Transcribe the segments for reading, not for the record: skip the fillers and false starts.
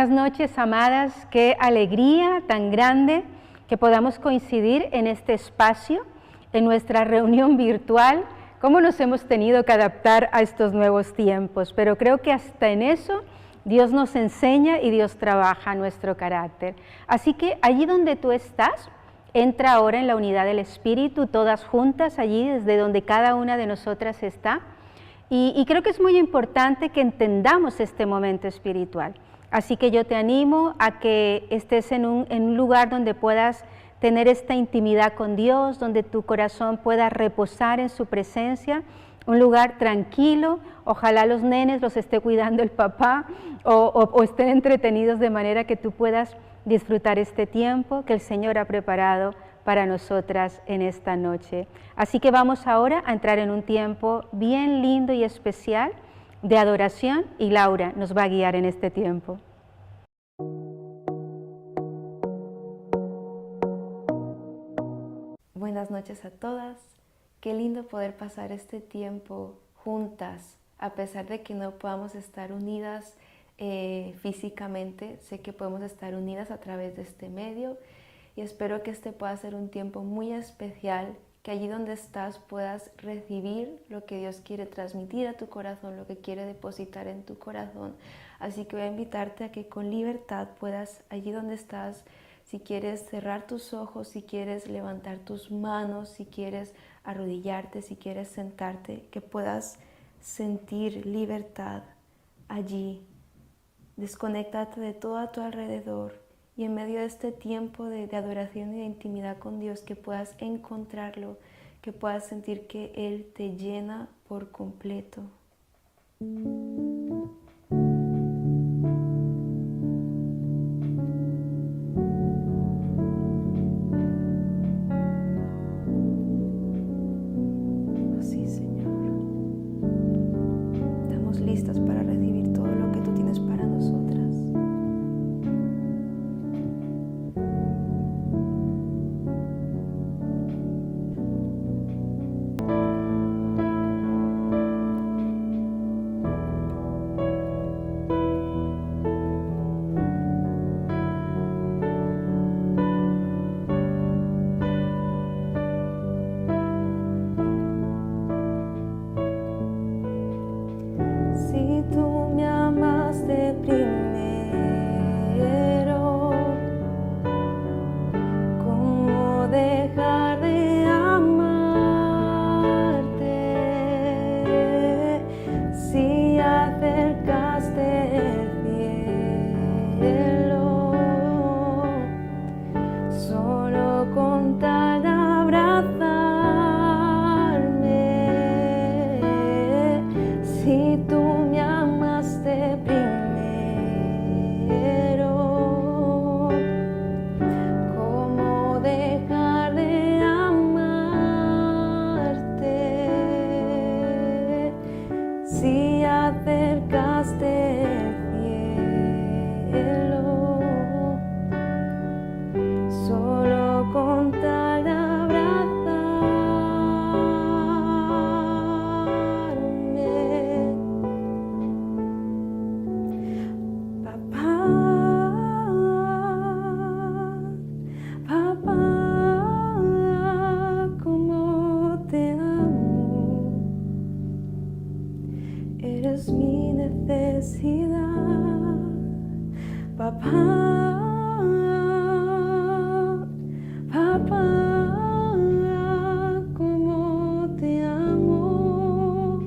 Buenas noches, amadas. Qué alegría tan grande que podamos coincidir en este espacio, en nuestra reunión virtual. Cómo nos hemos tenido que adaptar a estos nuevos tiempos, pero creo que hasta en eso Dios nos enseña y Dios trabaja nuestro carácter. Así que allí donde tú estás, entra ahora en la unidad del Espíritu, todas juntas, allí desde donde cada una de nosotras está. Y creo que es muy importante que entendamos este momento espiritual. Así que yo te animo a que estés en un lugar donde puedas tener esta intimidad con Dios, donde tu corazón pueda reposar en su presencia, un lugar tranquilo. Ojalá los nenes los esté cuidando el papá o estén entretenidos de manera que tú puedas disfrutar este tiempo que el Señor ha preparado para nosotras en esta noche. Así que vamos ahora a entrar en un tiempo bien lindo y especial de adoración y Laura nos va a guiar en este tiempo. Buenas noches a todas. Qué lindo poder pasar este tiempo juntas, a pesar de que no podamos estar unidas físicamente. Sé que podemos estar unidas a través de este medio y espero que este pueda ser un tiempo muy especial, que allí donde estás puedas recibir lo que Dios quiere transmitir a tu corazón, lo que quiere depositar en tu corazón. Así que voy a invitarte a que con libertad puedas, allí donde estás, si quieres cerrar tus ojos, si quieres levantar tus manos, si quieres arrodillarte, si quieres sentarte, que puedas sentir libertad allí. Desconéctate de todo a tu alrededor y en medio de este tiempo de adoración y de intimidad con Dios, que puedas encontrarlo, que puedas sentir que Él te llena por completo. Así, Señor. Estamos listas para recibir todo lo que tú tienes para nosotras. Si tú me amaste primero, ¿cómo dejar de amarte? Si acercaste el cielo, solo con tal abrazarme. Si tú me amaste primero, ¿cómo dejar de amarte? Si acercaste el cielo, solo con tal abrazarme. Papá, papá, cómo te amo. Eres mi necesidad. Papá, papá, cómo te amo.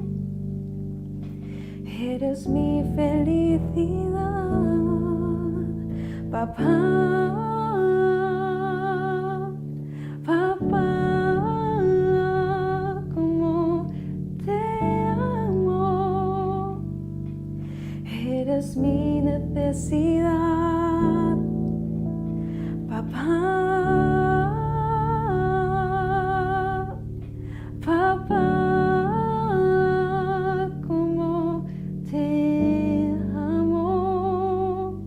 Eres mi felicidad. Papá, papá, cómo te amo. Eres mi necesidad. Papá, papá, cómo te amo.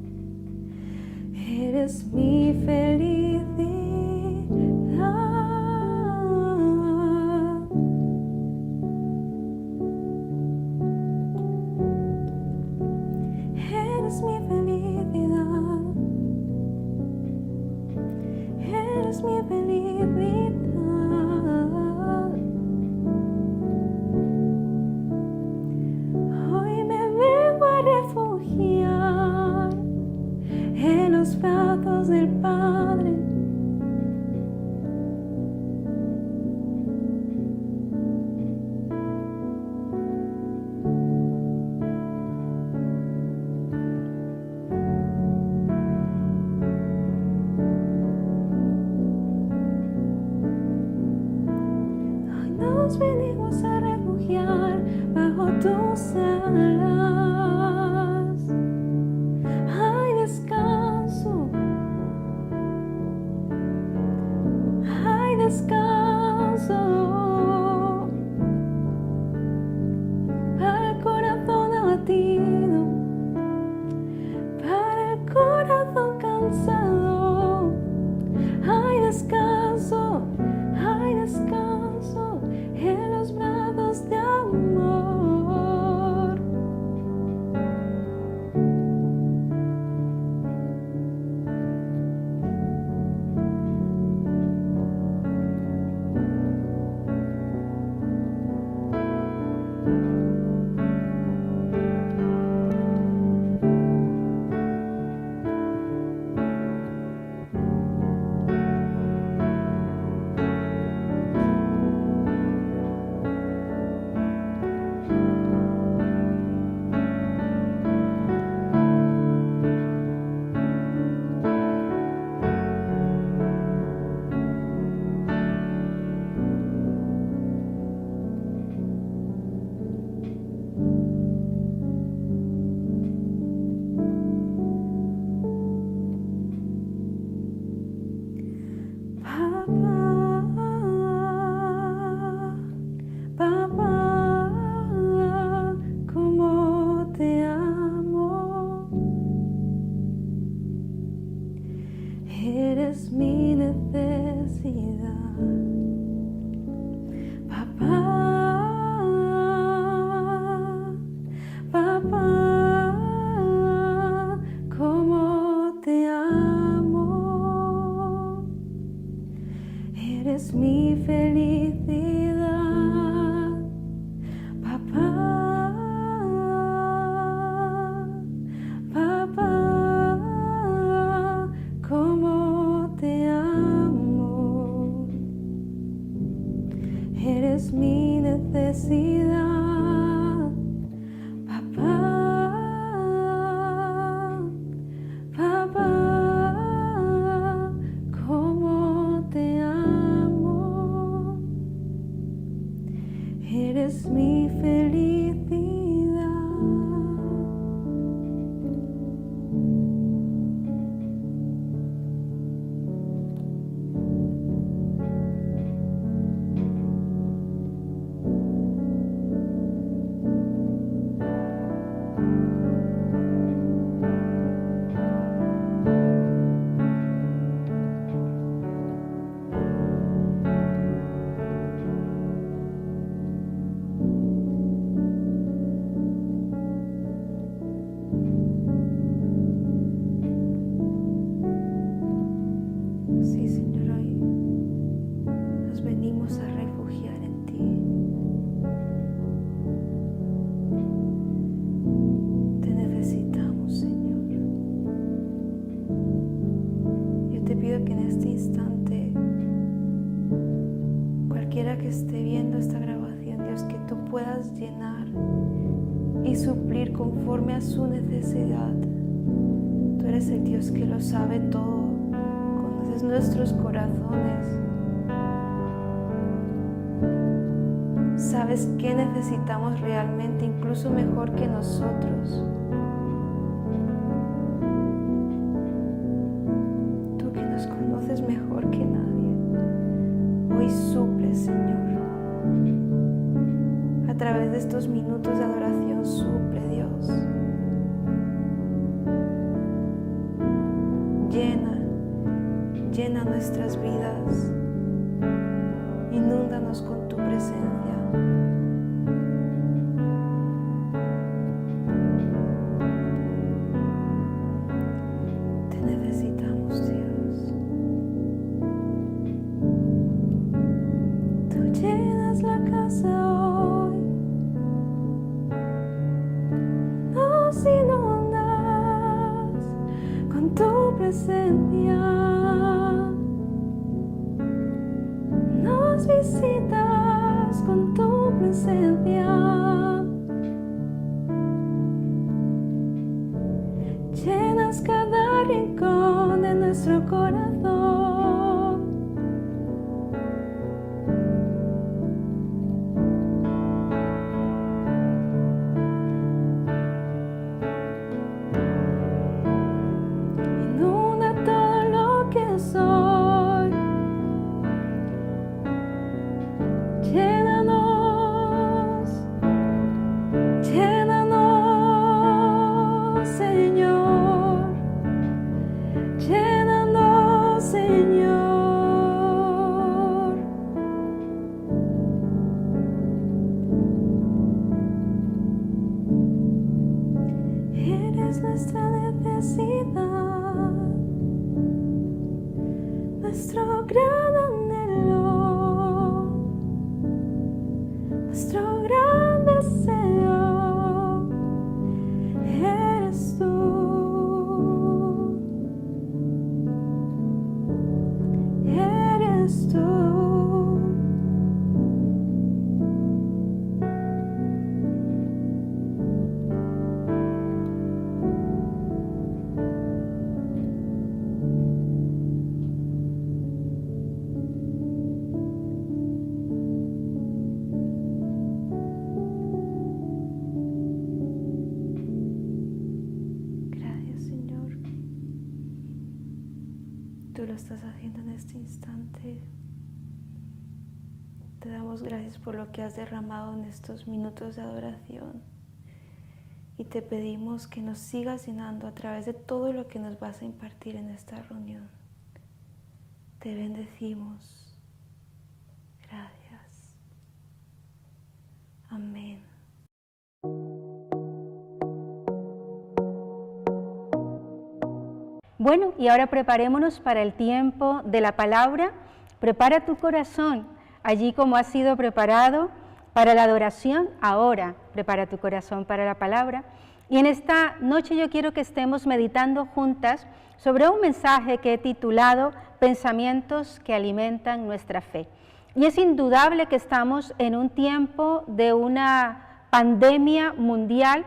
Hoy me vengo a refugiar en los brazos del Padre. Hoy nos venimos a refugiar bajo tus alas. Hay descanso. Hay descanso para el corazón abatido, para el corazón cansado. Hay descanso en los brazos de amor. Papá, cómo te amo. Eres mi necesidad. Papá, cómo te amo. Eres mi felicidad. Papá, cómo te amo. Eres mi necesidad. Papá, cómo te amo. Eres mi felicidad. Sí, Señor, hoy nos venimos a refugiar en ti. Te necesitamos, Señor. Yo te pido que en este instante, cualquiera que esté viendo esta grabación, Dios, que tú puedas llenar y suplir conforme a su necesidad. Tú eres el Dios que lo sabe todo. Conoces nuestros corazones. Sabes qué necesitamos realmente, incluso mejor que nosotros. Tú que nos conoces mejor que nadie, hoy suple, Señor. A través de estos minutos de adoración, suple, Dios. Llena nuestras vidas. Inúndanos con tu presencia. Te necesitamos, Dios. presencia. Nos visitas con tu presencia. Llenas cada rincón de nuestro corazón. Inunda todo lo que soy. Llénanos, llénanos, Señor. Llénanos, Señor. Eres nuestra necesidad, nuestro gran anhelo, nuestro gran deseo. Eres tú. Eres tú. Gracias, Señor. Tú lo estás haciendo en este instante. Te damos gracias por lo que has derramado en estos minutos de adoración. Y te pedimos que nos sigas llenando a través de todo lo que nos vas a impartir en esta reunión. Te bendecimos. Gracias. Amén. Bueno, y ahora preparémonos para el tiempo de la palabra. Prepara tu corazón, allí como ha sido preparado para la adoración, ahora prepara tu corazón para la palabra. Y en esta noche yo quiero que estemos meditando juntas sobre un mensaje que he titulado Pensamientos que alimentan nuestra fe. Y es indudable que estamos en un tiempo de una pandemia mundial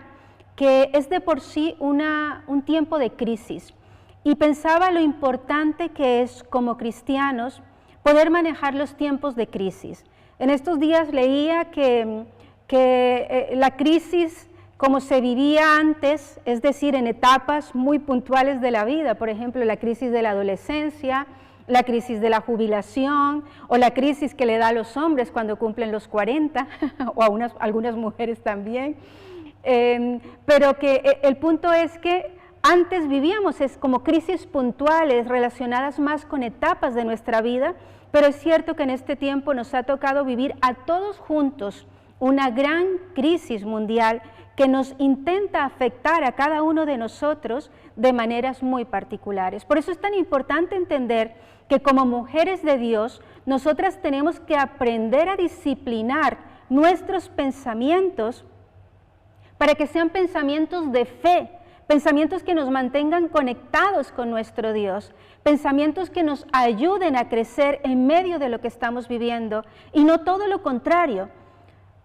que es de por sí un tiempo de crisis. Y pensaba lo importante que es como cristianos poder manejar los tiempos de crisis. En estos días leía que la crisis como se vivía antes, es decir, en etapas muy puntuales de la vida, por ejemplo, la crisis de la adolescencia, la crisis de la jubilación o la crisis que le da a los hombres cuando cumplen los 40 o a algunas mujeres también, pero que el punto es que antes vivíamos como crisis puntuales relacionadas más con etapas de nuestra vida, pero es cierto que en este tiempo nos ha tocado vivir a todos juntos una gran crisis mundial que nos intenta afectar a cada uno de nosotros de maneras muy particulares. Por eso es tan importante entender que como mujeres de Dios, nosotras tenemos que aprender a disciplinar nuestros pensamientos para que sean pensamientos de fe, pensamientos que nos mantengan conectados con nuestro Dios, pensamientos que nos ayuden a crecer en medio de lo que estamos viviendo y no todo lo contrario.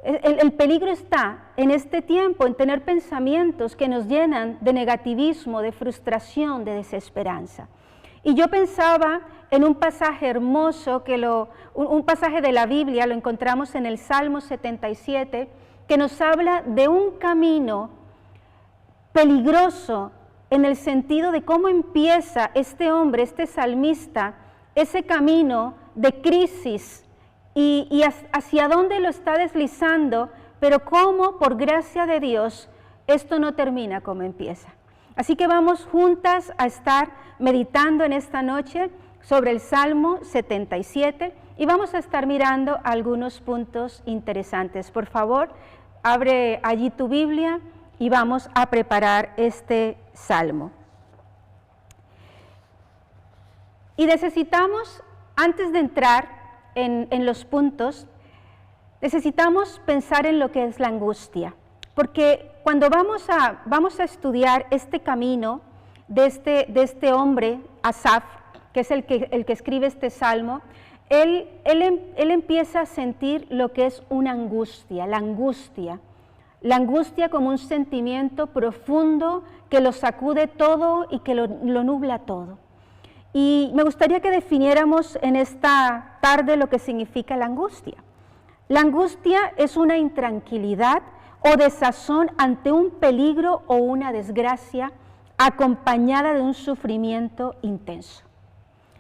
El peligro está en este tiempo en tener pensamientos que nos llenan de negativismo, de frustración, de desesperanza. Y yo pensaba en un pasaje hermoso, un pasaje de la Biblia, lo encontramos en el Salmo 77, que nos habla de un camino peligroso en el sentido de cómo empieza este hombre, este salmista, ese camino de crisis y hacia dónde lo está deslizando, pero cómo por gracia de Dios esto no termina como empieza. Así que vamos juntas a estar meditando en esta noche sobre el Salmo 77 y vamos a estar mirando algunos puntos interesantes. Por favor, abre allí tu Biblia y vamos a preparar este salmo. Y necesitamos, antes de entrar en los puntos, necesitamos pensar en lo que es la angustia, porque cuando vamos a estudiar este camino, de este hombre, Asaf, que es el que escribe este salmo, él empieza a sentir lo que es una angustia, la angustia como un sentimiento profundo que lo sacude todo y que lo nubla todo. Y me gustaría que definiéramos en esta tarde lo que significa la angustia. La angustia es una intranquilidad o desazón ante un peligro o una desgracia acompañada de un sufrimiento intenso.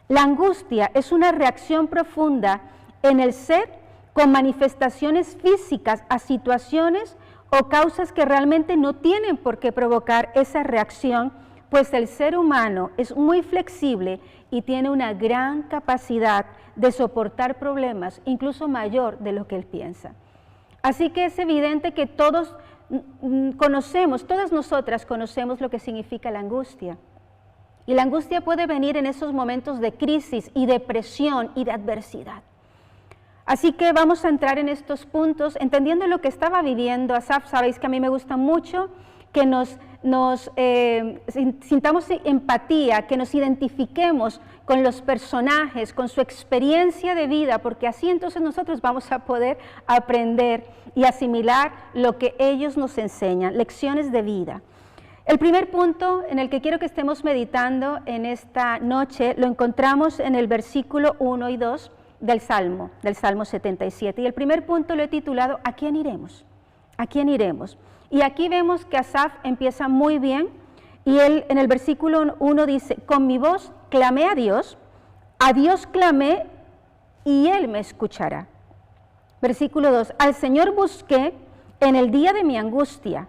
La angustia es una reacción profunda en el ser con manifestaciones físicas a situaciones o causas que realmente no tienen por qué provocar esa reacción, pues el ser humano es muy flexible y tiene una gran capacidad de soportar problemas, incluso mayor de lo que él piensa. Así que es evidente que todos conocemos, todas nosotras conocemos lo que significa la angustia. Y la angustia puede venir en esos momentos de crisis y de presión y de adversidad. Así que vamos a entrar en estos puntos, entendiendo lo que estaba viviendo Asaf. Sabéis que a mí me gusta mucho que nos sintamos empatía, que nos identifiquemos con los personajes, con su experiencia de vida, porque así entonces nosotros vamos a poder aprender y asimilar lo que ellos nos enseñan, lecciones de vida. El primer punto en el que quiero que estemos meditando en esta noche lo encontramos en el versículo 1 y 2 del Salmo 77. Y el primer punto lo he titulado ¿A quién iremos? ¿A quién iremos? Y aquí vemos que Asaf empieza muy bien y él en el versículo 1 dice, con mi voz clamé a Dios clamé y Él me escuchará. Versículo 2, al Señor busqué en el día de mi angustia,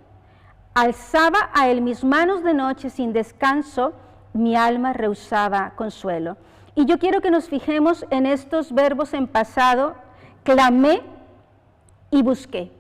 alzaba a Él mis manos de noche sin descanso, mi alma rehusaba consuelo. Y yo quiero que nos fijemos en estos verbos en pasado, clamé y busqué.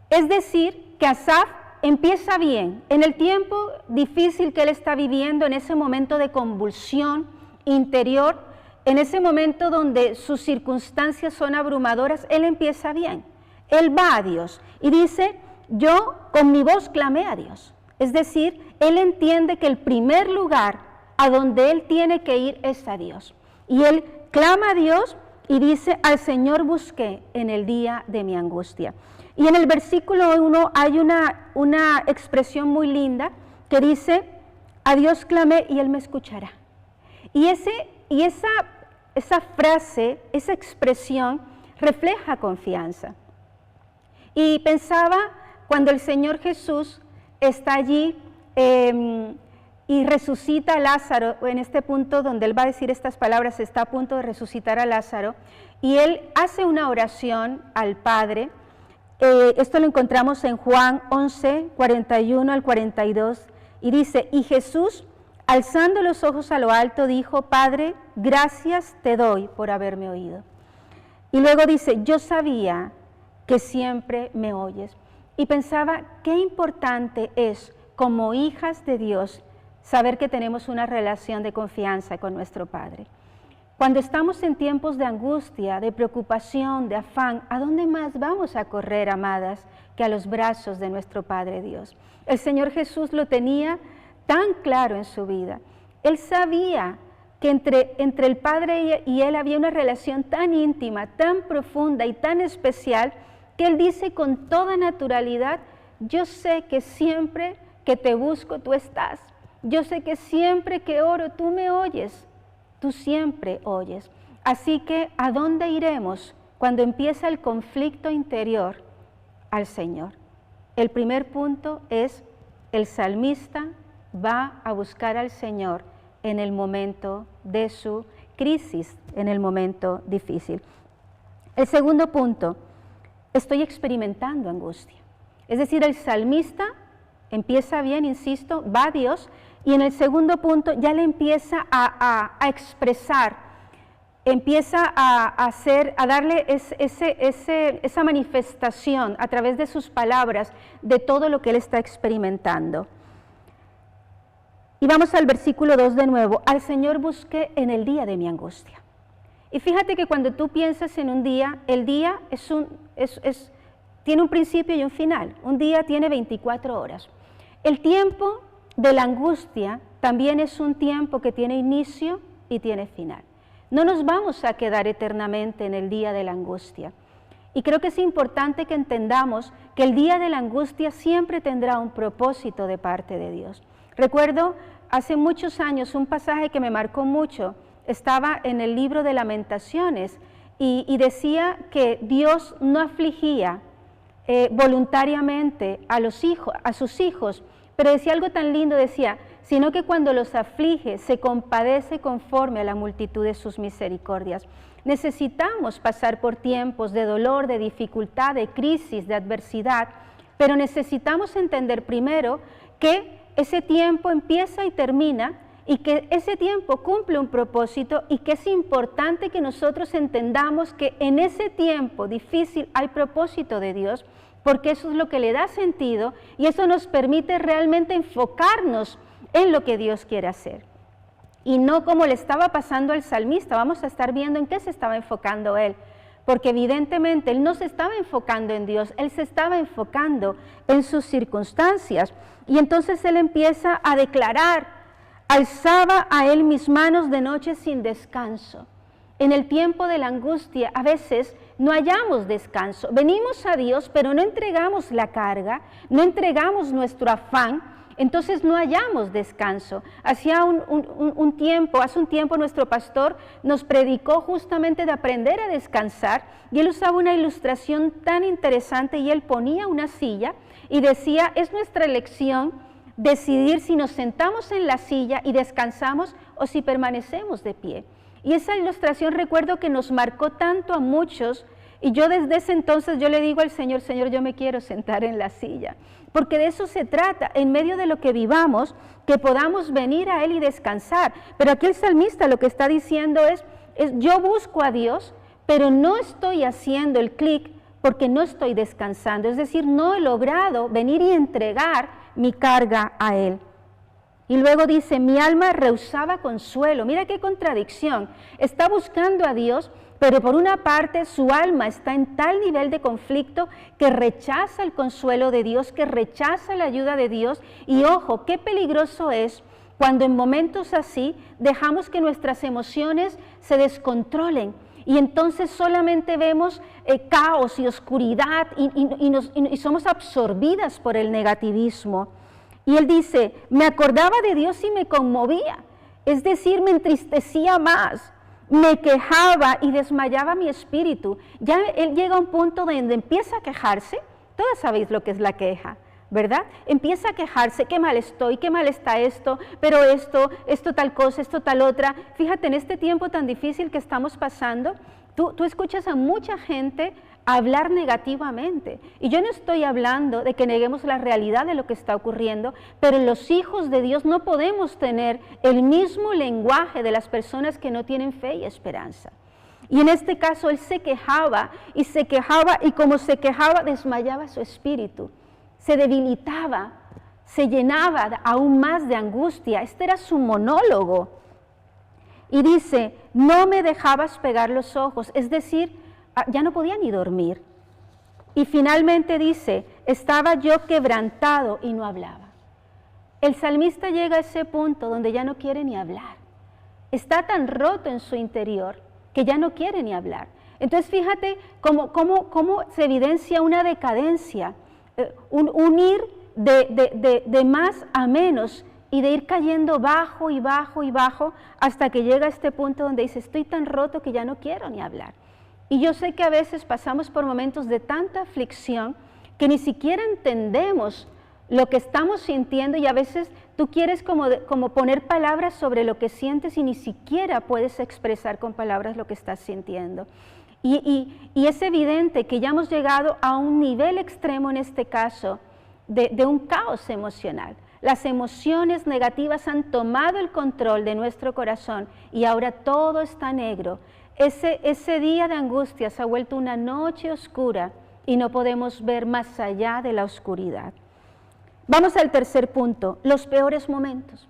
Es decir, que Asaf empieza bien, en el tiempo difícil que él está viviendo, en ese momento de convulsión interior, en ese momento donde sus circunstancias son abrumadoras, él empieza bien. Él va a Dios y dice, yo con mi voz clamé a Dios. Es decir, él entiende que el primer lugar a donde él tiene que ir es a Dios. Y él clama a Dios y dice, al Señor busqué en el día de mi angustia. Y en el versículo 1 hay una expresión muy linda que dice, a Dios clamé y Él me escuchará. Y esa frase, esa expresión refleja confianza. Y pensaba cuando el Señor Jesús está allí y resucita a Lázaro, en este punto donde Él va a decir estas palabras, está a punto de resucitar a Lázaro, y Él hace una oración al Padre. Esto lo encontramos en Juan 11, 41 al 42, y dice, y Jesús, alzando los ojos a lo alto, dijo, Padre, gracias te doy por haberme oído. Y luego dice, yo sabía que siempre me oyes. Y pensaba, qué importante es, como hijas de Dios, saber que tenemos una relación de confianza con nuestro Padre. Cuando estamos en tiempos de angustia, de preocupación, de afán, ¿a dónde más vamos a correr, amadas, que a los brazos de nuestro Padre Dios? El Señor Jesús lo tenía tan claro en su vida. Él sabía que entre el Padre y Él había una relación tan íntima, tan profunda y tan especial, que Él dice con toda naturalidad, yo sé que siempre que te busco tú estás. Yo sé que siempre que oro tú me oyes. Tú siempre oyes. Así que, ¿a dónde iremos cuando empieza el conflicto interior? Al Señor. El primer punto es, el salmista va a buscar al Señor en el momento de su crisis, en el momento difícil. El segundo punto, estoy experimentando angustia. Es decir, el salmista empieza bien, insisto, va a Dios, y en el segundo punto ya le empieza a expresar, empieza a darle esa manifestación a través de sus palabras de todo lo que él está experimentando. Y vamos al versículo 2 de nuevo, al Señor busqué en el día de mi angustia. Y fíjate que cuando tú piensas en un día, el día tiene un principio y un final. Un día tiene 24 horas. El tiempo de la angustia también es un tiempo que tiene inicio y tiene final. No nos vamos a quedar eternamente en el día de la angustia. Y creo que es importante que entendamos que el día de la angustia siempre tendrá un propósito de parte de Dios. Recuerdo hace muchos años un pasaje que me marcó mucho, estaba en el libro de Lamentaciones y decía que Dios no afligía voluntariamente a sus hijos, pero decía algo tan lindo, decía, sino que cuando los aflige se compadece conforme a la multitud de sus misericordias. Necesitamos pasar por tiempos de dolor, de dificultad, de crisis, de adversidad, pero necesitamos entender primero que ese tiempo empieza y termina y que ese tiempo cumple un propósito y que es importante que nosotros entendamos que en ese tiempo difícil hay propósito de Dios, porque eso es lo que le da sentido y eso nos permite realmente enfocarnos en lo que Dios quiere hacer. Y no como le estaba pasando al salmista, vamos a estar viendo en qué se estaba enfocando él, porque evidentemente él no se estaba enfocando en Dios, él se estaba enfocando en sus circunstancias. Y entonces él empieza a declarar, alzaba a él mis manos de noche sin descanso. En el tiempo de la angustia a veces no hallamos descanso, venimos a Dios pero no entregamos la carga, no entregamos nuestro afán, entonces no hallamos descanso. Hace un tiempo nuestro pastor nos predicó justamente de aprender a descansar y él usaba una ilustración tan interesante y él ponía una silla y decía, es nuestra elección decidir si nos sentamos en la silla y descansamos o si permanecemos de pie. Y esa ilustración recuerdo que nos marcó tanto a muchos y yo desde ese entonces yo le digo al Señor, Señor, yo me quiero sentar en la silla. Porque de eso se trata, en medio de lo que vivamos, que podamos venir a Él y descansar. Pero aquí el salmista lo que está diciendo es yo busco a Dios, pero no estoy haciendo el clic porque no estoy descansando. Es decir, no he logrado venir y entregar mi carga a Él. Y luego dice, mi alma rehusaba consuelo. Mira qué contradicción. Está buscando a Dios, pero por una parte su alma está en tal nivel de conflicto que rechaza el consuelo de Dios, que rechaza la ayuda de Dios. Y ojo, qué peligroso es cuando en momentos así dejamos que nuestras emociones se descontrolen. Y entonces solamente vemos caos y oscuridad y somos absorbidas por el negativismo. Y él dice, me acordaba de Dios y me conmovía, es decir, me entristecía más, me quejaba y desmayaba mi espíritu. Ya él llega a un punto donde empieza a quejarse, todos sabéis lo que es la queja, ¿verdad? Empieza a quejarse, qué mal estoy, qué mal está esto, pero esto tal cosa, esto tal otra. Fíjate, en este tiempo tan difícil que estamos pasando, tú escuchas a mucha gente hablar negativamente. Y yo no estoy hablando de que neguemos la realidad de lo que está ocurriendo, pero los hijos de Dios no podemos tener el mismo lenguaje de las personas que no tienen fe y esperanza. Y en este caso él se quejaba y como se quejaba desmayaba su espíritu, se debilitaba, se llenaba aún más de angustia. Este era su monólogo. Y dice, no me dejabas pegar los ojos, es decir, ya no podía ni dormir. Y finalmente dice, estaba yo quebrantado y no hablaba. El salmista llega a ese punto donde ya no quiere ni hablar. Está tan roto en su interior que ya no quiere ni hablar. Entonces fíjate cómo se evidencia una decadencia, un ir de más a menos y de ir cayendo bajo y bajo y bajo hasta que llega a este punto donde dice, estoy tan roto que ya no quiero ni hablar. Y yo sé que a veces pasamos por momentos de tanta aflicción que ni siquiera entendemos lo que estamos sintiendo y a veces tú quieres como poner palabras sobre lo que sientes y ni siquiera puedes expresar con palabras lo que estás sintiendo. Y es evidente que ya hemos llegado a un nivel extremo en este caso de un caos emocional. Las emociones negativas han tomado el control de nuestro corazón y ahora todo está negro. Ese día de angustia se ha vuelto una noche oscura y no podemos ver más allá de la oscuridad. Vamos al tercer punto, los peores momentos.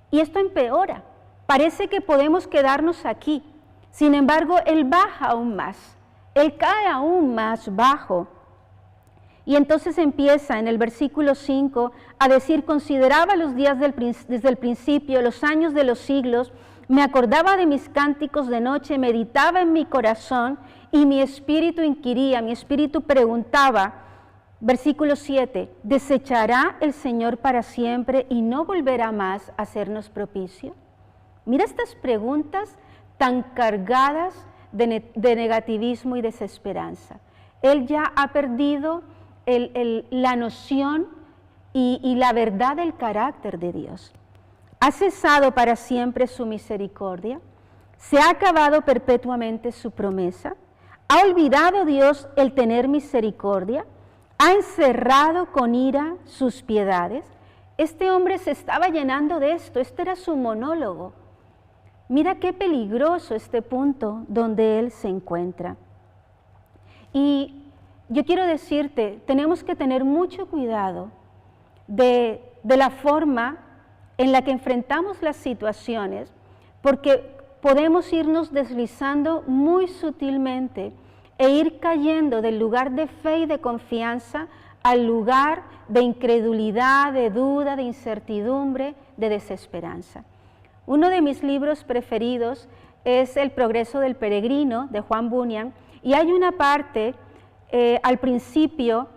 Y esto empeora. Parece que podemos quedarnos aquí. Sin embargo, él baja aún más. Él cae aún más bajo. Y entonces empieza en el versículo 5 a decir, consideraba los días desde el principio, los años de los siglos, me acordaba de mis cánticos de noche, meditaba en mi corazón y mi espíritu inquiría, mi espíritu preguntaba. Versículo 7, ¿desechará el Señor para siempre y no volverá más a hacernos propicio? Mira estas preguntas tan cargadas de negativismo y desesperanza. Él ya ha perdido la noción y la verdad del carácter de Dios. ¿Ha cesado para siempre su misericordia? ¿Se ha acabado perpetuamente su promesa? ¿Ha olvidado Dios el tener misericordia? ¿Ha encerrado con ira sus piedades? Este hombre se estaba llenando de esto, este era su monólogo. Mira qué peligroso este punto donde él se encuentra. Y yo quiero decirte, tenemos que tener mucho cuidado de la forma en la que enfrentamos las situaciones, porque podemos irnos deslizando muy sutilmente e ir cayendo del lugar de fe y de confianza al lugar de incredulidad, de duda, de incertidumbre, de desesperanza. Uno de mis libros preferidos es El progreso del peregrino, de Juan Bunyan, y hay una parte al principio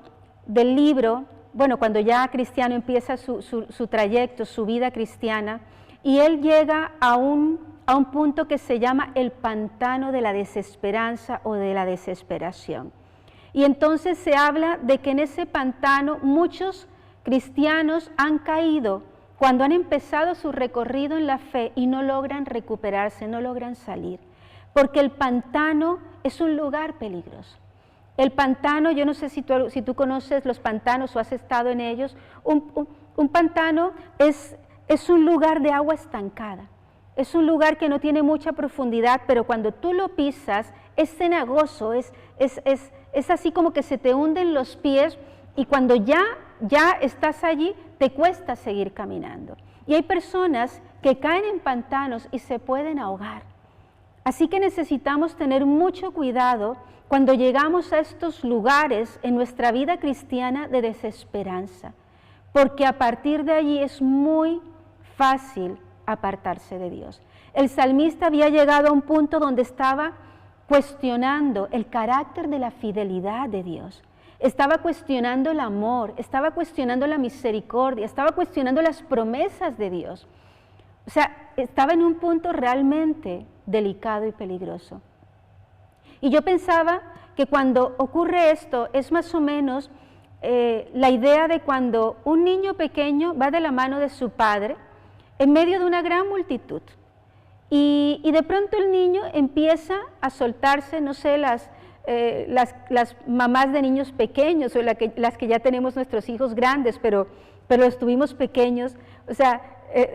del libro, bueno, cuando ya Cristiano empieza su trayecto, su vida cristiana, y él llega a un punto que se llama el pantano de la desesperanza o de la desesperación. Y entonces se habla de que en ese pantano muchos cristianos han caído cuando han empezado su recorrido en la fe y no logran recuperarse, no logran salir, porque el pantano es un lugar peligroso. El pantano, yo no sé si tú conoces los pantanos o has estado en ellos, un pantano es un lugar de agua estancada, es un lugar que no tiene mucha profundidad, pero cuando tú lo pisas es cenagoso, es así como que se te hunden los pies y cuando ya estás allí te cuesta seguir caminando. Y hay personas que caen en pantanos y se pueden ahogar. Así que necesitamos tener mucho cuidado cuando llegamos a estos lugares en nuestra vida cristiana de desesperanza, porque a partir de allí es muy fácil apartarse de Dios. El salmista había llegado a un punto donde estaba cuestionando el carácter de la fidelidad de Dios, estaba cuestionando el amor, estaba cuestionando la misericordia, estaba cuestionando las promesas de Dios. O sea, estaba en un punto realmente delicado y peligroso. Y yo pensaba que cuando ocurre esto es más o menos la idea de cuando un niño pequeño va de la mano de su padre en medio de una gran multitud y de pronto el niño empieza a soltarse, no sé, las mamás de niños pequeños o las que ya tenemos nuestros hijos grandes, pero los tuvimos pequeños. O sea,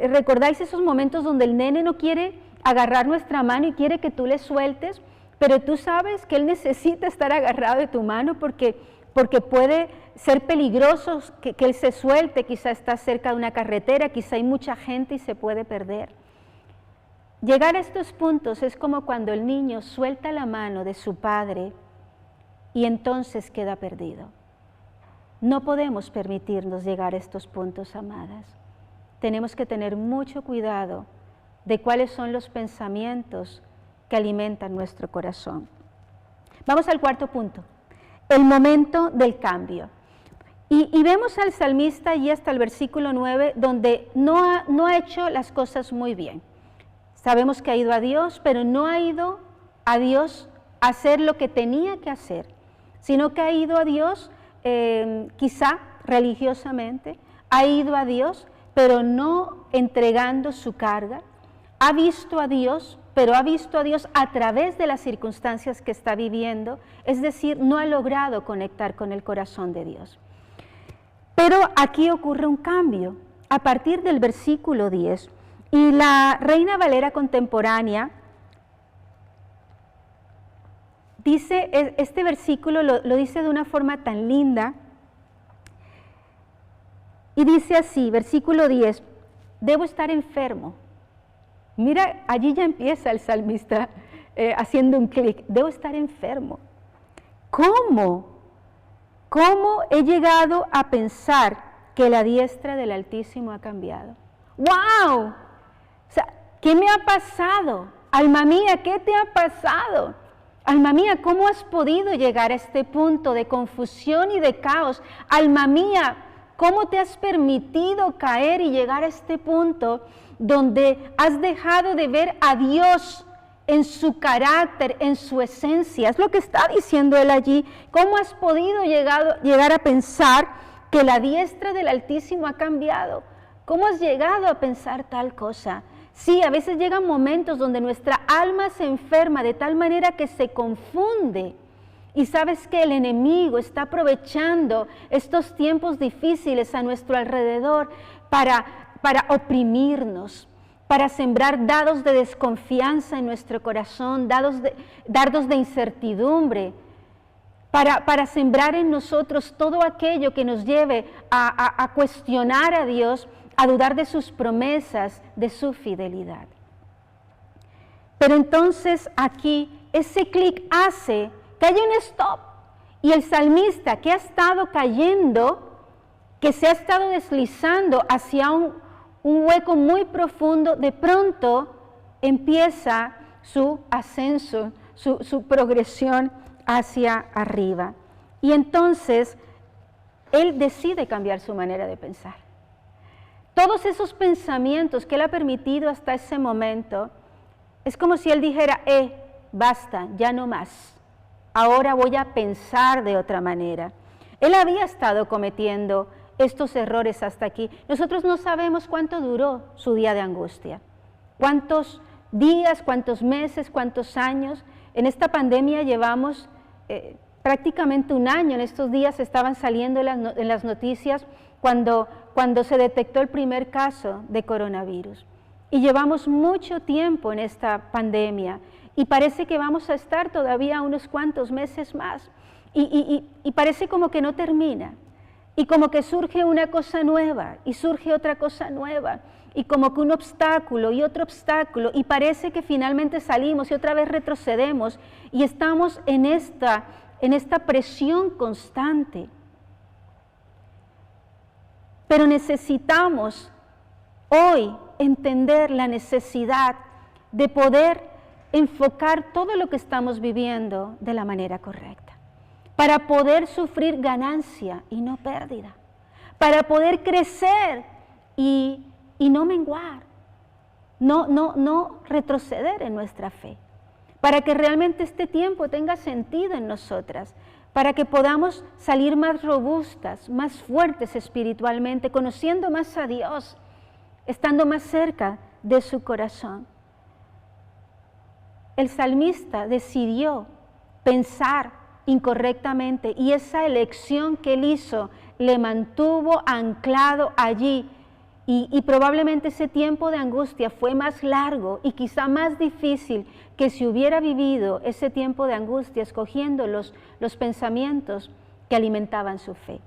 ¿recordáis esos momentos donde el nene no quiere agarrar nuestra mano y quiere que tú le sueltes? Pero tú sabes que él necesita estar agarrado de tu mano porque puede ser peligroso que él se suelte, quizá está cerca de una carretera, quizá hay mucha gente y se puede perder. Llegar a estos puntos es como cuando el niño suelta la mano de su padre y entonces queda perdido. No podemos permitirnos llegar a estos puntos, amadas. Tenemos que tener mucho cuidado de cuáles son los pensamientos que alimentan nuestro corazón. Vamos al cuarto punto, el momento del cambio. Y vemos al salmista allí hasta el versículo 9, donde no ha hecho las cosas muy bien. Sabemos que ha ido a Dios, pero no ha ido a Dios a hacer lo que tenía que hacer, sino que ha ido a Dios quizá religiosamente, ha ido a Dios, pero no entregando su carga, ha visto a Dios, pero ha visto a Dios a través de las circunstancias que está viviendo, es decir, no ha logrado conectar con el corazón de Dios. Pero aquí ocurre un cambio, a partir del versículo 10, y la Reina Valera contemporánea dice, este versículo lo dice de una forma tan linda, y dice así, versículo 10, debo estar enfermo. Mira, allí ya empieza el salmista haciendo un clic, debo estar enfermo. ¿Cómo? ¿cómo he llegado a pensar que la diestra del Altísimo ha cambiado? ¡Wow! O sea, ¿qué me ha pasado? Alma mía, ¿qué te ha pasado? Alma mía, ¿cómo has podido llegar a este punto de confusión y de caos? Alma mía, ¿cómo te has permitido caer y llegar a este punto donde has dejado de ver a Dios en su carácter, en su esencia? Es lo que está diciendo él allí. ¿Cómo has podido llegar a pensar que la diestra del Altísimo ha cambiado? ¿Cómo has llegado a pensar tal cosa? Sí, a veces llegan momentos donde nuestra alma se enferma de tal manera que se confunde. Y sabes que el enemigo está aprovechando estos tiempos difíciles a nuestro alrededor para oprimirnos, para sembrar dardos de desconfianza en nuestro corazón, dardos de incertidumbre, para sembrar en nosotros todo aquello que nos lleve a cuestionar a Dios, a dudar de sus promesas, de su fidelidad. Pero entonces aquí ese clic hace que haya un stop, y el salmista que ha estado cayendo, que se ha estado deslizando hacia un hueco muy profundo, de pronto empieza su ascenso, su progresión hacia arriba. Y entonces él decide cambiar su manera de pensar. Todos esos pensamientos que él ha permitido hasta ese momento, es como si él dijera, basta, ya no más. Ahora voy a pensar de otra manera. Él había estado cometiendo estos errores hasta aquí. Nosotros no sabemos cuánto duró su día de angustia. Cuántos días, cuántos meses, cuántos años. En esta pandemia llevamos prácticamente un año. En estos días estaban saliendo en las noticias cuando se detectó el primer caso de coronavirus. Y llevamos mucho tiempo en esta pandemia y parece que vamos a estar todavía unos cuantos meses más. Y parece como que no termina. Y como que surge una cosa nueva y surge otra cosa nueva. Y como que un obstáculo y otro obstáculo. Y parece que finalmente salimos y otra vez retrocedemos. Y estamos en esta presión constante. Pero necesitamos hoy entender la necesidad de poder enfocar todo lo que estamos viviendo de la manera correcta, para poder sufrir ganancia y no pérdida, para poder crecer y no menguar, no retroceder en nuestra fe, para que realmente este tiempo tenga sentido en nosotras, para que podamos salir más robustas, más fuertes espiritualmente, conociendo más a Dios, estando más cerca de su corazón. El salmista decidió pensar incorrectamente y esa elección que él hizo le mantuvo anclado allí y probablemente ese tiempo de angustia fue más largo y quizá más difícil que si hubiera vivido ese tiempo de angustia escogiendo los pensamientos que alimentaban su fe.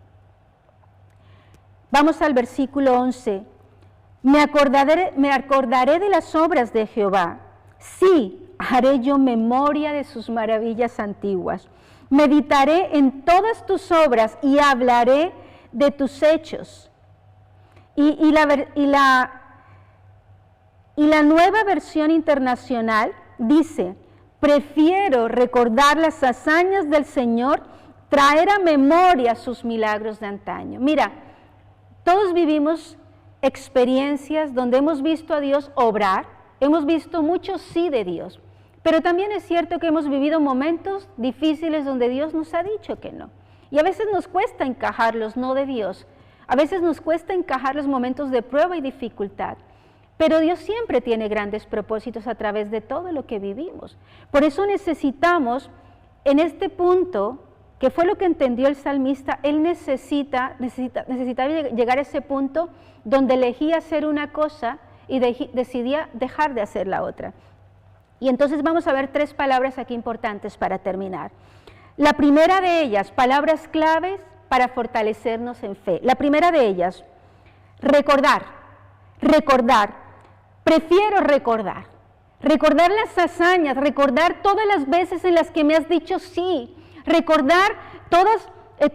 Vamos al versículo 11. Me acordaré de las obras de Jehová. Sí, haré yo memoria de sus maravillas antiguas. Meditaré en todas tus obras y hablaré de tus hechos. Y la Nueva Versión Internacional dice, prefiero recordar las hazañas del Señor, traer a memoria sus milagros de antaño. Mira, todos vivimos experiencias donde hemos visto a Dios obrar, hemos visto mucho sí de Dios, pero también es cierto que hemos vivido momentos difíciles donde Dios nos ha dicho que no. Y a veces nos cuesta encajar los no de Dios, a veces nos cuesta encajar los momentos de prueba y dificultad, pero Dios siempre tiene grandes propósitos a través de todo lo que vivimos. Por eso necesitamos, en este punto, que fue lo que entendió el salmista, él necesitaba llegar a ese punto donde elegía hacer una cosa y decidía dejar de hacer la otra. Y entonces vamos a ver 3 palabras aquí importantes para terminar. La primera de ellas, palabras claves para fortalecernos en fe. La primera de ellas, recordar. Prefiero recordar las hazañas, recordar todas las veces en las que me has dicho sí, recordar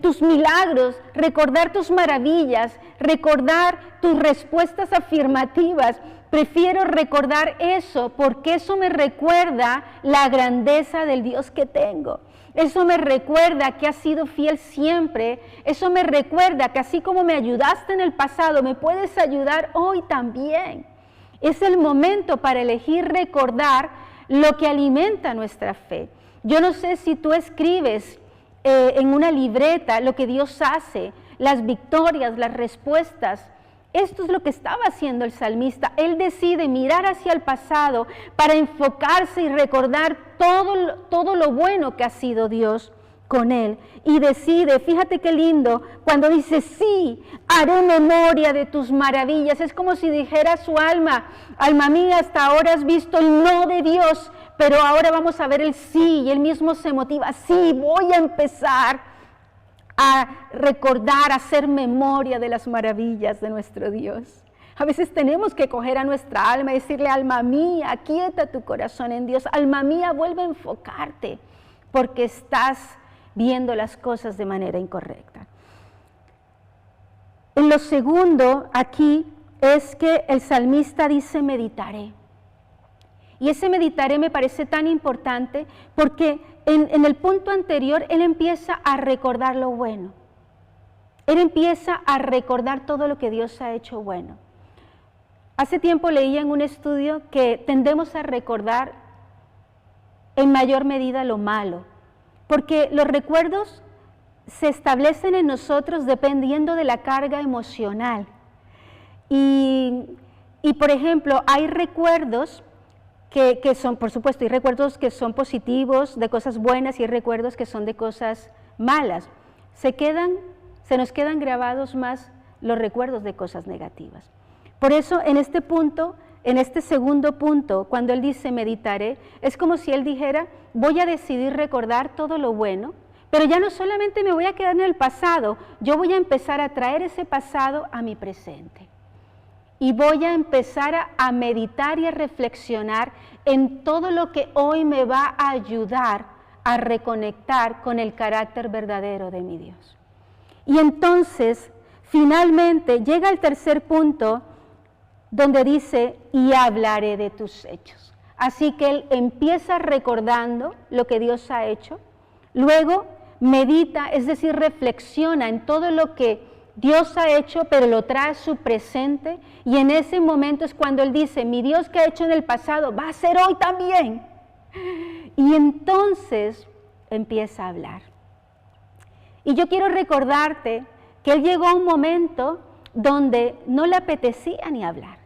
tus milagros, recordar tus maravillas, recordar tus respuestas afirmativas. Prefiero recordar eso porque eso me recuerda la grandeza del Dios que tengo. Eso me recuerda que has sido fiel siempre. Eso me recuerda que así como me ayudaste en el pasado, me puedes ayudar hoy también. Es el momento para elegir recordar lo que alimenta nuestra fe. Yo no sé si tú escribes en una libreta lo que Dios hace, las victorias, las respuestas. Esto es lo que estaba haciendo el salmista. Él decide mirar hacia el pasado para enfocarse y recordar todo lo bueno que ha sido Dios con él. Y decide, fíjate qué lindo, cuando dice, sí, haré memoria de tus maravillas. Es como si dijera a su alma, alma mía, hasta ahora has visto el no de Dios, pero ahora vamos a ver el sí. Y él mismo se motiva, sí, voy a empezar a recordar, a hacer memoria de las maravillas de nuestro Dios. A veces tenemos que coger a nuestra alma y decirle, alma mía, aquieta tu corazón en Dios. Alma mía, vuelve a enfocarte porque estás viendo las cosas de manera incorrecta. En lo segundo aquí es que el salmista dice meditaré. Y ese meditaré me parece tan importante porque en el punto anterior él empieza a recordar lo bueno. Él empieza a recordar todo lo que Dios ha hecho bueno. Hace tiempo leía en un estudio que tendemos a recordar en mayor medida lo malo, porque los recuerdos se establecen en nosotros dependiendo de la carga emocional. Y por ejemplo, hay recuerdos que son, por supuesto, hay recuerdos que son positivos, de cosas buenas, y hay recuerdos que son de cosas malas. Se nos quedan grabados más los recuerdos de cosas negativas. Por eso, en este punto, en este segundo punto, cuando él dice meditaré, es como si él dijera, voy a decidir recordar todo lo bueno, pero ya no solamente me voy a quedar en el pasado, yo voy a empezar a traer ese pasado a mi presente. Y voy a empezar a meditar y a reflexionar en todo lo que hoy me va a ayudar a reconectar con el carácter verdadero de mi Dios. Y entonces, finalmente, llega el tercer punto donde dice, y hablaré de tus hechos. Así que él empieza recordando lo que Dios ha hecho, luego medita, es decir, reflexiona en todo lo que Dios ha hecho, pero lo trae a su presente, y en ese momento es cuando él dice, mi Dios que ha hecho en el pasado, va a ser hoy también. Y entonces empieza a hablar. Y yo quiero recordarte que él llegó a un momento donde no le apetecía ni hablar,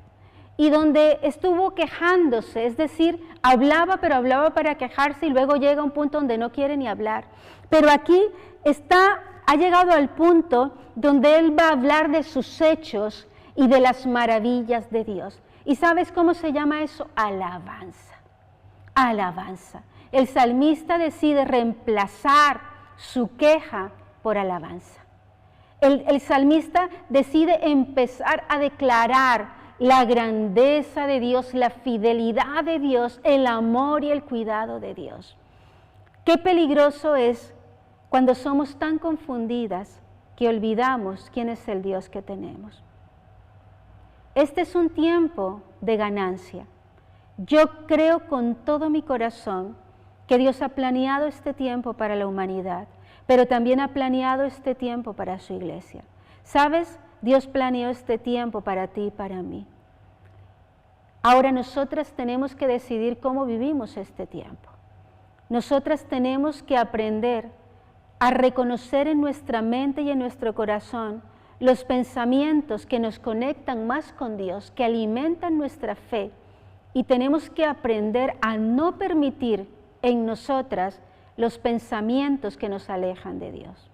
y donde estuvo quejándose, es decir, hablaba, pero hablaba para quejarse, y luego llega a un punto donde no quiere ni hablar. Pero aquí ha llegado al punto donde él va a hablar de sus hechos y de las maravillas de Dios. ¿Y sabes cómo se llama eso? Alabanza. Alabanza. El salmista decide reemplazar su queja por alabanza. El salmista decide empezar a declarar la grandeza de Dios, la fidelidad de Dios, el amor y el cuidado de Dios. Qué peligroso es cuando somos tan confundidas que olvidamos quién es el Dios que tenemos. Este es un tiempo de ganancia. Yo creo con todo mi corazón que Dios ha planeado este tiempo para la humanidad, pero también ha planeado este tiempo para su iglesia. ¿Sabes? Dios planeó este tiempo para ti y para mí. Ahora nosotras tenemos que decidir cómo vivimos este tiempo. Nosotras tenemos que aprender a reconocer en nuestra mente y en nuestro corazón los pensamientos que nos conectan más con Dios, que alimentan nuestra fe, y tenemos que aprender a no permitir en nosotras los pensamientos que nos alejan de Dios.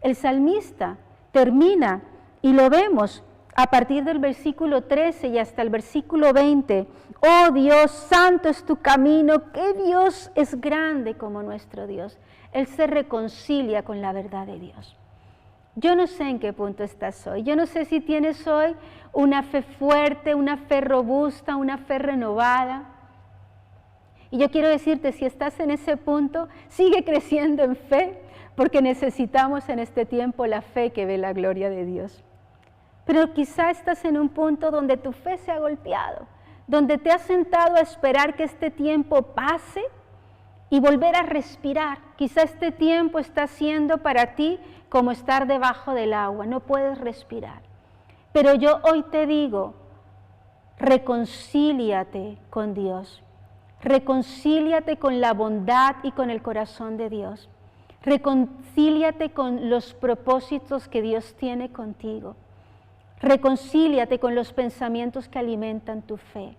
El salmista termina, y lo vemos a partir del versículo 13 y hasta el versículo 20, oh Dios, santo es tu camino, que Dios es grande como nuestro Dios. Él se reconcilia con la verdad de Dios. Yo no sé en qué punto estás hoy. Yo no sé si tienes hoy una fe fuerte, una fe robusta, una fe renovada. Y yo quiero decirte, si estás en ese punto, sigue creciendo en fe, porque necesitamos en este tiempo la fe que ve la gloria de Dios. Pero quizá estás en un punto donde tu fe se ha golpeado, donde te has sentado a esperar que este tiempo pase y volver a respirar. Quizá este tiempo está siendo para ti como estar debajo del agua, no puedes respirar. Pero yo hoy te digo, reconcíliate con Dios, reconcíliate con la bondad y con el corazón de Dios, reconcíliate con los propósitos que Dios tiene contigo, reconcíliate con los pensamientos que alimentan tu fe.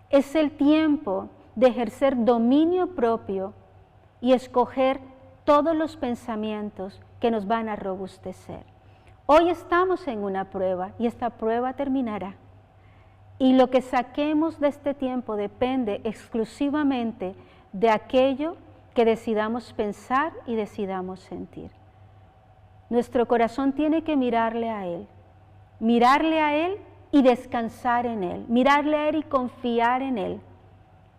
Es el tiempo de ejercer dominio propio y escoger todos los pensamientos que nos van a robustecer. Hoy estamos en una prueba y esta prueba terminará. Y lo que saquemos de este tiempo depende exclusivamente de aquello que decidamos pensar y decidamos sentir. Nuestro corazón tiene que mirarle a Él y descansar en Él, mirarle a Él y confiar en Él,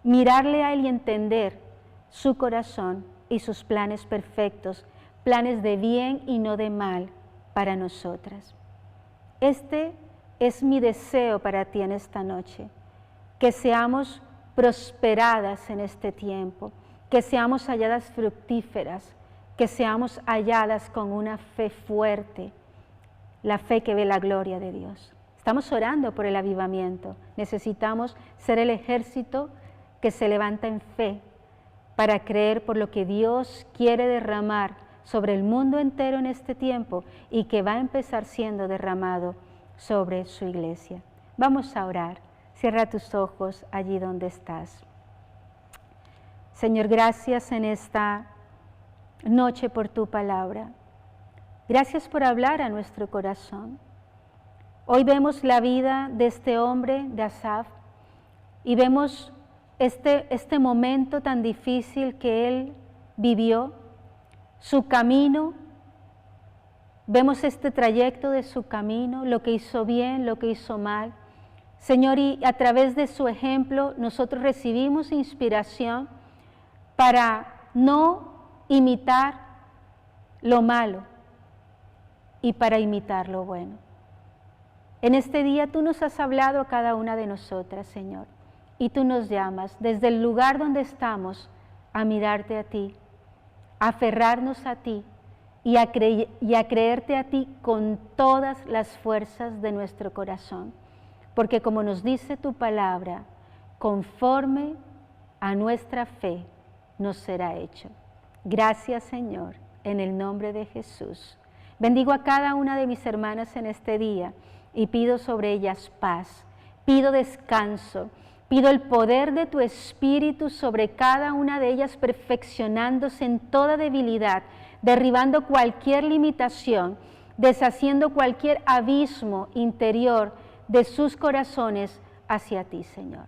mirarle a Él y entender su corazón y sus planes perfectos, planes de bien y no de mal para nosotras. Este es mi deseo para ti en esta noche, que seamos prosperadas en este tiempo, que seamos halladas fructíferas, que seamos halladas con una fe fuerte, la fe que ve la gloria de Dios. Estamos orando por el avivamiento, necesitamos ser el ejército que se levanta en fe para creer por lo que Dios quiere derramar sobre el mundo entero en este tiempo y que va a empezar siendo derramado sobre su iglesia. Vamos a orar. Cierra tus ojos allí donde estás. Señor, gracias en esta noche por tu palabra. Gracias por hablar a nuestro corazón. Hoy vemos la vida de este hombre, de Asaf, y vemos este momento tan difícil que él vivió, su camino. Vemos este trayecto de su camino, lo que hizo bien, lo que hizo mal. Señor, y a través de su ejemplo nosotros recibimos inspiración para no imitar lo malo y para imitar lo bueno. En este día tú nos has hablado a cada una de nosotras, Señor, y tú nos llamas desde el lugar donde estamos a mirarte a ti, a aferrarnos a ti, y a creerte a ti con todas las fuerzas de nuestro corazón. Porque como nos dice tu palabra, conforme a nuestra fe nos será hecho. Gracias, Señor, en el nombre de Jesús. Bendigo a cada una de mis hermanas en este día y pido sobre ellas paz, pido descanso, pido el poder de tu Espíritu sobre cada una de ellas, perfeccionándose en toda debilidad, derribando cualquier limitación, deshaciendo cualquier abismo interior de sus corazones hacia ti, Señor.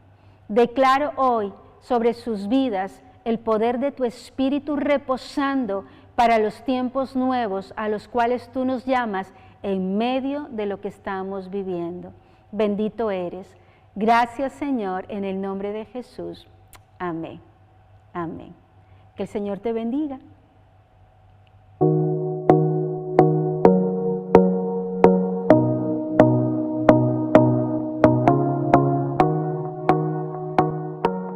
Declaro hoy sobre sus vidas el poder de tu Espíritu reposando para los tiempos nuevos a los cuales tú nos llamas en medio de lo que estamos viviendo. Bendito eres. Gracias, Señor, en el nombre de Jesús. Amén. Amén. Que el Señor te bendiga.